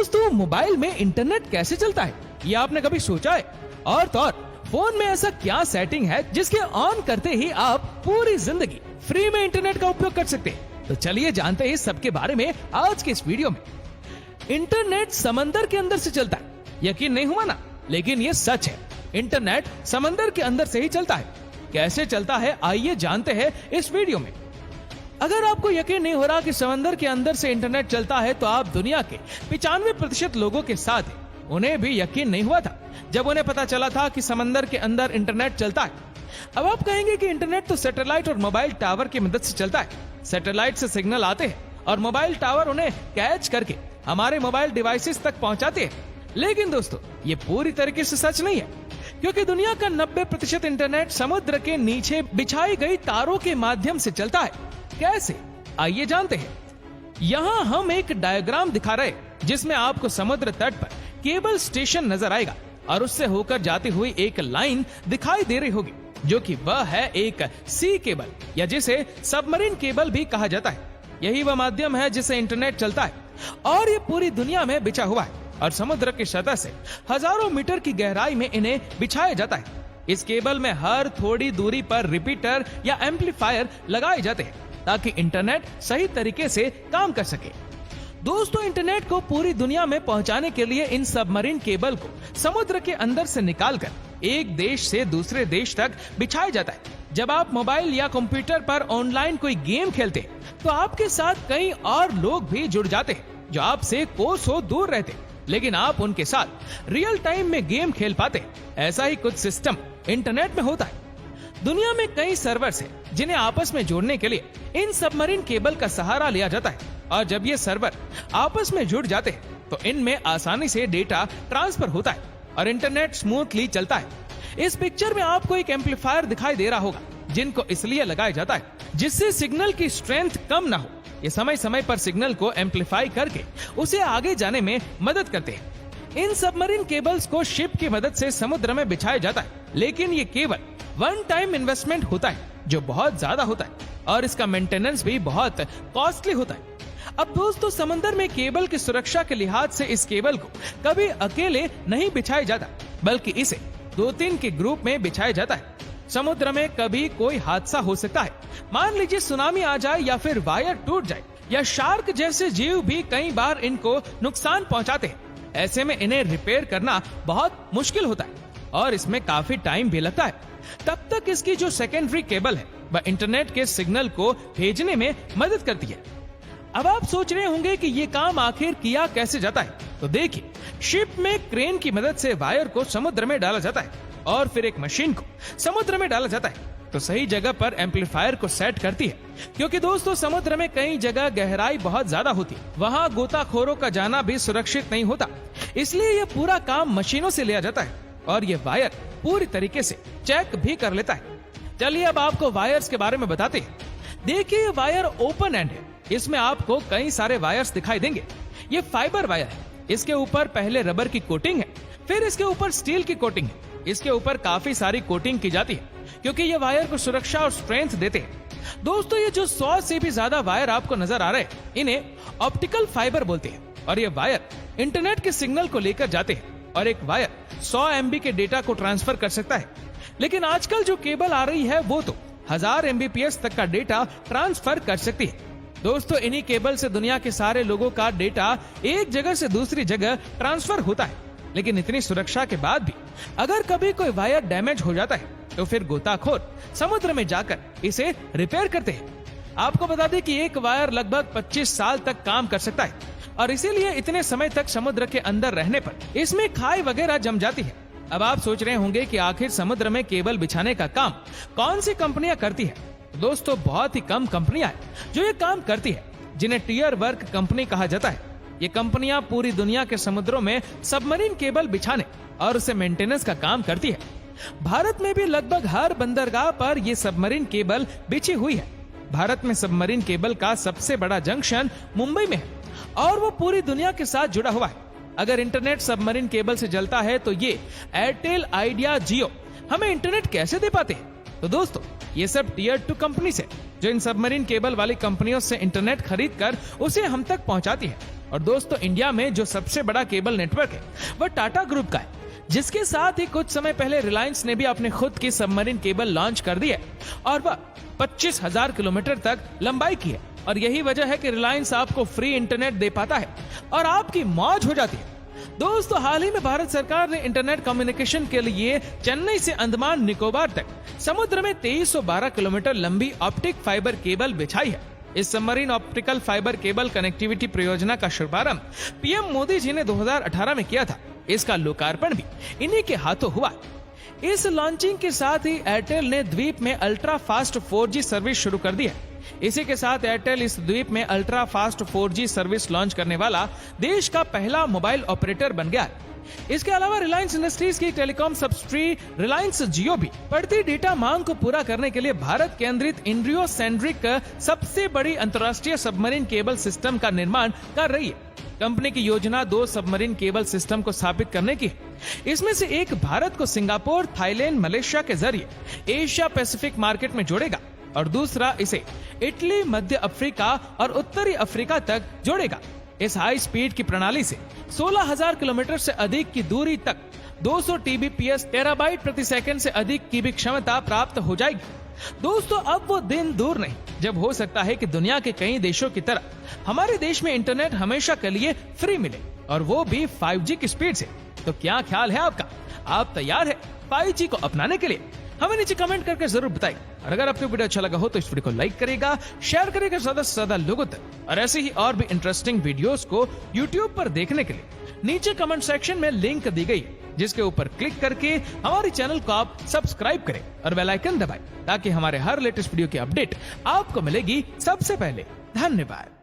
दोस्तों, मोबाइल में इंटरनेट कैसे चलता है, ये आपने कभी सोचा है? और तो और फोन में ऐसा क्या सेटिंग है जिसके ऑन करते ही आप पूरी जिंदगी फ्री में इंटरनेट का उपयोग कर सकते हैं? तो चलिए जानते हैं सबके बारे में आज के इस वीडियो में। इंटरनेट समंदर के अंदर से चलता है। यकीन नहीं हुआ ना, लेकिन ये सच है। इंटरनेट समंदर के अंदर से ही चलता है। कैसे चलता है, आइए जानते हैं इस वीडियो में। अगर आपको यकीन नहीं हो रहा कि समंदर के अंदर से इंटरनेट चलता है, तो आप दुनिया के 95% लोगों के साथ हैं। उन्हें भी यकीन नहीं हुआ था जब उन्हें पता चला था कि समंदर के अंदर इंटरनेट चलता है। अब आप कहेंगे कि इंटरनेट तो सैटेलाइट और मोबाइल टावर की मदद से चलता है। सैटेलाइट से सिग्नल आते हैं और मोबाइल टावर उन्हें कैच करके हमारे मोबाइल डिवाइसेस तक पहुंचाते हैं। लेकिन दोस्तों, ये पूरी तरीके से सच नहीं है, क्योंकि दुनिया का 90% इंटरनेट समुद्र के नीचे बिछाई गई तारों के माध्यम से चलता है। कैसे, आइए जानते हैं। यहाँ हम एक डायग्राम दिखा रहे हैं जिसमें आपको समुद्र तट पर केबल स्टेशन नजर आएगा और उससे होकर जाती हुई एक लाइन दिखाई दे रही होगी, जो कि वह है एक सी केबल, या जिसे सबमरीन केबल भी कहा जाता है। यही वह माध्यम है जिससे इंटरनेट चलता है और ये पूरी दुनिया में बिछा हुआ है और समुद्र की सतह से हजारों मीटर की गहराई में इन्हें बिछाया जाता है। इस केबल में हर थोड़ी दूरी पर रिपीटर या एम्पलीफायर लगाए जाते हैं ताकि इंटरनेट सही तरीके से काम कर सके। दोस्तों, इंटरनेट को पूरी दुनिया में पहुंचाने के लिए इन सबमरीन केबल को समुद्र के अंदर से निकालकर एक देश से दूसरे देश तक बिछाया जाता है। जब आप मोबाइल या कंप्यूटर पर ऑनलाइन कोई गेम खेलते हैं, तो आपके साथ कई और लोग भी जुड़ जाते हैं जो आपसे कोसों दूर रहते हैं, लेकिन आप उनके साथ रियल टाइम में गेम खेल पाते हैं। ऐसा ही कुछ सिस्टम इंटरनेट में होता है। दुनिया में कई सर्वर्स हैं जिन्हें आपस में जोड़ने के लिए इन सबमरीन केबल का सहारा लिया जाता है, और जब ये सर्वर आपस में जुड़ जाते हैं तो इनमें आसानी से डेटा ट्रांसफर होता है और इंटरनेट स्मूथली चलता है। इस पिक्चर में आपको एक एम्पलीफायर दिखाई दे रहा होगा, जिनको इसलिए लगाया जाता है जिससे सिग्नल की स्ट्रेंथ कम ना हो। ये समय समय पर सिग्नल को एम्पलीफाई करके उसे आगे जाने में मदद करते हैं। इन सबमरीन केबल्स को शिप की मदद से समुद्र में बिछाया जाता है, लेकिन ये केवल वन टाइम इन्वेस्टमेंट होता है जो बहुत ज्यादा होता है और इसका मेंटेनेंस भी बहुत कॉस्टली होता है। अब दोस्तों, समंदर में केबल की सुरक्षा के लिहाज से इस केबल को कभी अकेले नहीं बिछाया जाता, बल्कि इसे 2-3 के ग्रुप में बिछाया जाता है। समुद्र में कभी कोई हादसा हो सकता है, मान लीजिए सुनामी आ जाए या फिर वायर टूट जाए, या शार्क जैसे जीव भी कई बार इनको नुकसान पहुंचाते हैं। ऐसे में इन्हें रिपेयर करना बहुत मुश्किल होता है और इसमें काफी टाइम भी लगता है। तब तक इसकी जो सेकेंडरी केबल है वह इंटरनेट के सिग्नल को भेजने में मदद करती है। अब आप सोच रहे होंगे कि ये काम आखिर किया कैसे जाता है, तो देखिए, शिप में क्रेन की मदद से वायर को समुद्र में डाला जाता है और फिर एक मशीन को समुद्र में डाला जाता है तो सही जगह पर एम्पलीफायर को सेट करती है। क्योंकि दोस्तों, समुद्र में कई जगह गहराई बहुत ज्यादा होती है, वहाँ गोताखोरों का जाना भी सुरक्षित नहीं होता, इसलिए ये पूरा काम मशीनों से लिया जाता है और ये वायर पूरी तरीके से चेक भी कर लेता है। चलिए अब आपको वायर्स के बारे में बताते हैं। देखिए, ये वायर ओपन एंड है। इसमें आपको कई सारे वायर्स दिखाई देंगे। ये फाइबर वायर है। इसके ऊपर पहले रबर की कोटिंग है, फिर इसके ऊपर स्टील की कोटिंग है। इसके ऊपर काफी सारी कोटिंग की जाती है क्योंकि ये वायर को सुरक्षा और स्ट्रेंथ देते हैं। दोस्तों, ये जो 100 से भी ज्यादा वायर आपको नजर आ रहे हैं, इन्हें ऑप्टिकल फाइबर बोलते हैं और ये वायर इंटरनेट के सिग्नल को लेकर जाते हैं और एक वायर 100 MB के डेटा को ट्रांसफर कर सकता है। लेकिन आजकल जो केबल आ रही है वो तो 1000 MBPS तक का डेटा ट्रांसफर कर सकती है। दोस्तों, इन्हीं केबल से दुनिया के सारे लोगों का डेटा एक जगह से दूसरी जगह ट्रांसफर होता है। लेकिन इतनी सुरक्षा के बाद भी अगर कभी कोई वायर डैमेज हो जाता है तो फिर गोताखोर समुद्र में जाकर इसे रिपेयर करते हैं। आपको बता दें कि एक वायर लगभग 25 साल तक काम कर सकता है और इसीलिए इतने समय तक समुद्र के अंदर रहने पर इसमें खाई वगैरह जम जाती है। अब आप सोच रहे होंगे कि आखिर समुद्र में केबल बिछाने का काम कौन सी कंपनियां करती है? दोस्तों, बहुत ही कम कंपनियां हैं जो ये काम करती है, जिन्हें टियर वर्क कंपनी कहा जाता है। ये कंपनियां पूरी दुनिया के समुद्रों में सबमरीन केबल बिछाने और उसे मेंटेनेंस का काम करती है। भारत में भी लगभग हर बंदरगाह पर ये सबमरीन केबल बिछी हुई है। भारत में सबमरीन केबल का सबसे बड़ा जंक्शन मुंबई में है और वो पूरी दुनिया के साथ जुड़ा हुआ है। अगर इंटरनेट सबमरीन केबल से चलता है तो ये एयरटेल, आइडिया, जियो हमें इंटरनेट कैसे दे पाते हैं? तो दोस्तों, ये सब टियर 2 कंपनी से जो इन सबमरीन केबल वाली कंपनियों से इंटरनेट खरीद कर उसे हम तक पहुंचाती है। और दोस्तों इंडिया में जो सबसे बड़ा केबल नेटवर्क है वह टाटा ग्रुप का है, जिसके साथ ही कुछ समय पहले रिलायंस ने भी अपने खुद की सबमरीन केबल लॉन्च कर दी है और वह 25,000 किलोमीटर तक लंबाई की है। और यही वजह है कि रिलायंस आपको फ्री इंटरनेट दे पाता है और आपकी मौज हो जाती है। दोस्तों हाल ही में भारत सरकार ने इंटरनेट कम्युनिकेशन के लिए चेन्नई से अंडमान निकोबार तक समुद्र में 2312 किलोमीटर लंबी ऑप्टिक फाइबर केबल बिछाई है। इस submarine optical fibre cable connectivity परियोजना का शुभारंभ पीएम मोदी जी ने 2018 में किया था। इसका लोकार्पण भी इन्हीं के हाथों हुआ। इस लॉन्चिंग के साथ ही एयरटेल ने द्वीप में अल्ट्रा फास्ट 4G सर्विस शुरू कर दी है। इसी के साथ एयरटेल इस द्वीप में ultra fast 4G service launch करने वाला देश का पहला मोबाइल ऑपरेटर बन गया है। इसके अलावा रिलायंस इंडस्ट्रीज की टेलीकॉम सब्सिडी रिलायंस जियो भी बढ़ती डेटा मांग को पूरा करने के लिए भारत केंद्रित इंडियो सेंट्रिक सबसे बड़ी अंतर्राष्ट्रीय सबमरीन केबल सिस्टम का निर्माण कर रही है। कंपनी की योजना 2 सबमरीन केबल सिस्टम को स्थापित करने की है। इसमें से एक भारत को सिंगापुर, थाईलैंड, मलेशिया के जरिए एशिया पैसिफिक मार्केट में जोड़ेगा और दूसरा इसे इटली, मध्य अफ्रीका और उत्तरी अफ्रीका तक जोड़ेगा। इस हाई स्पीड की प्रणाली से 16,000 किलोमीटर से अधिक की दूरी तक 200 TBps टेराबाइट प्रति सेकंड से अधिक की भी क्षमता प्राप्त हो जाएगी। दोस्तों अब वो दिन दूर नहीं जब हो सकता है कि दुनिया के कई देशों की तरह हमारे देश में इंटरनेट हमेशा के लिए फ्री मिले और वो भी 5G की स्पीड से। तो क्या ख्याल है आपका? आप तैयार है 5G को अपनाने के लिए? हमें नीचे कमेंट करके जरूर बताइए। और अगर आपको वीडियो अच्छा लगा हो तो इस वीडियो को लाइक करेगा, शेयर करेगा ज्यादा से ज्यादा लोगों तक। और ऐसे ही और भी इंटरेस्टिंग वीडियोस को YouTube पर देखने के लिए नीचे कमेंट सेक्शन में लिंक दी गई है, जिसके ऊपर क्लिक करके हमारे चैनल को आप सब्सक्राइब करें और बेल आइकन दबाएं ताकि हमारे हर लेटेस्ट वीडियो की अपडेट आपको मिलेगी सबसे पहले। धन्यवाद।